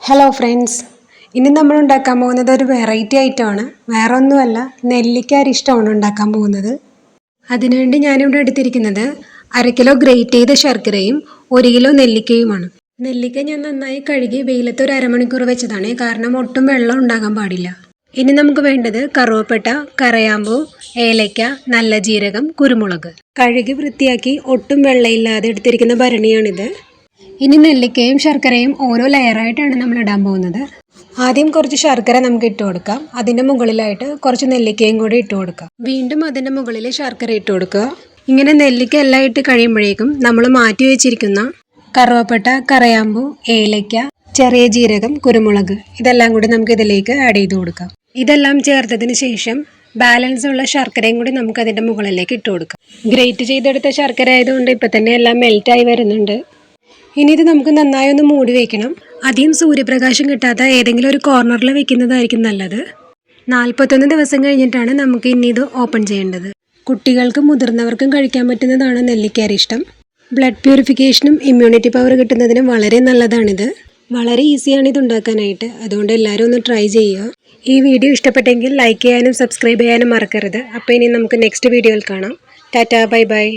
Hello friends, ഇനി നമ്മൾ ഉണ്ടാക്കാൻ പോകുന്നത് ഒരു വെറൈറ്റി ഐറ്റമാണ്. വേറെ ഒന്നുമല്ല, നെല്ലിക്ക അരിഷ്ടമാണ് ഉണ്ടാക്കാൻ പോകുന്നത്. അതിനുവേണ്ടി ഞാനിവിടെ എടുത്തിരിക്കുന്നത് 1/2 കിലോ ഗ്രേറ്റ് ചെയ്ത ശർക്കരയും 1 കിലോ നെല്ലിക്കയുമാണ്. നെല്ലിക്ക ഞാൻ നന്നായി കഴുകി വെയിലത്ത് ഒരു അരമണിക്കൂർ വെച്ചതാണ്, കാരണം ഒട്ടും വെള്ളം ഉണ്ടാകാൻ പാടില്ല. ഇനി നമുക്ക് വേണ്ടത് കറുവപ്പട്ട, കരയാമ്പൂ, ഏലയ്ക്ക, നല്ല ജീരകം, കുരുമുളക്. കഴുകി വൃത്തിയാക്കി ഒട്ടും വെള്ളമില്ലാതെ എടുത്തിരിക്കുന്ന ഭരണിയാണിത്. ഇനി നെല്ലിക്കയും ശർക്കരയും ഓരോ ലെയറായിട്ടാണ് നമ്മൾ ഇടാൻ പോകുന്നത്. ആദ്യം കുറച്ച് ശർക്കര നമുക്ക് ഇട്ട് കൊടുക്കാം. അതിൻ്റെ മുകളിലായിട്ട് കുറച്ച് നെല്ലിക്കയും കൂടി ഇട്ട് കൊടുക്കാം. വീണ്ടും അതിൻ്റെ മുകളിൽ ശർക്കര ഇട്ട് കൊടുക്കുക. ഇങ്ങനെ നെല്ലിക്ക എല്ലാം ഇട്ട് കഴിയുമ്പോഴേക്കും നമ്മൾ മാറ്റി വെച്ചിരിക്കുന്ന കറുവപ്പട്ട, കരയാമ്പൂ, ഏലയ്ക്ക, ചെറിയ ജീരകം, കുരുമുളക് ഇതെല്ലാം കൂടി നമുക്ക് ഇതിലേക്ക് ആഡ് ചെയ്ത് കൊടുക്കാം. ഇതെല്ലാം ചേർത്തതിന് ശേഷം ബാലൻസ് ഉള്ള ശർക്കരയും കൂടി നമുക്ക് അതിൻ്റെ മുകളിലേക്ക് ഇട്ട് കൊടുക്കാം. ഗ്രേറ്റ് ചെയ്തെടുത്ത ശർക്കര ആയതുകൊണ്ട് ഇപ്പം തന്നെ എല്ലാം മെൽറ്റായി വരുന്നുണ്ട്. ഇനി ഇത് നമുക്ക് നന്നായി ഒന്ന് മൂടി വയ്ക്കണം. അധികം സൂര്യപ്രകാശം കിട്ടാത്ത ഏതെങ്കിലും ഒരു കോർണറിൽ വെക്കുന്നതായിരിക്കും നല്ലത്. 41 ദിവസം കഴിഞ്ഞിട്ടാണ് നമുക്ക് ഇനി ഇത് ഓപ്പൺ ചെയ്യേണ്ടത്. കുട്ടികൾക്കും മുതിർന്നവർക്കും കഴിക്കാൻ പറ്റുന്നതാണ് നെല്ലിക്ക അരിഷ്ടം. ബ്ലഡ് പ്യൂരിഫിക്കേഷനും ഇമ്മ്യൂണിറ്റി പവർ കിട്ടുന്നതിനും വളരെ നല്ലതാണിത്. വളരെ ഈസിയാണ് ഇത് ഉണ്ടാക്കാനായിട്ട്. അതുകൊണ്ട് എല്ലാവരും ഒന്ന് ട്രൈ ചെയ്യുക. ഈ വീഡിയോ ഇഷ്ടപ്പെട്ടെങ്കിൽ ലൈക്ക് ചെയ്യാനും സബ്സ്ക്രൈബ് ചെയ്യാനും മറക്കരുത്. അപ്പോൾ ഇനി നമുക്ക് നെക്സ്റ്റ് വീഡിയോയിൽ കാണാം. Tata, bye bye.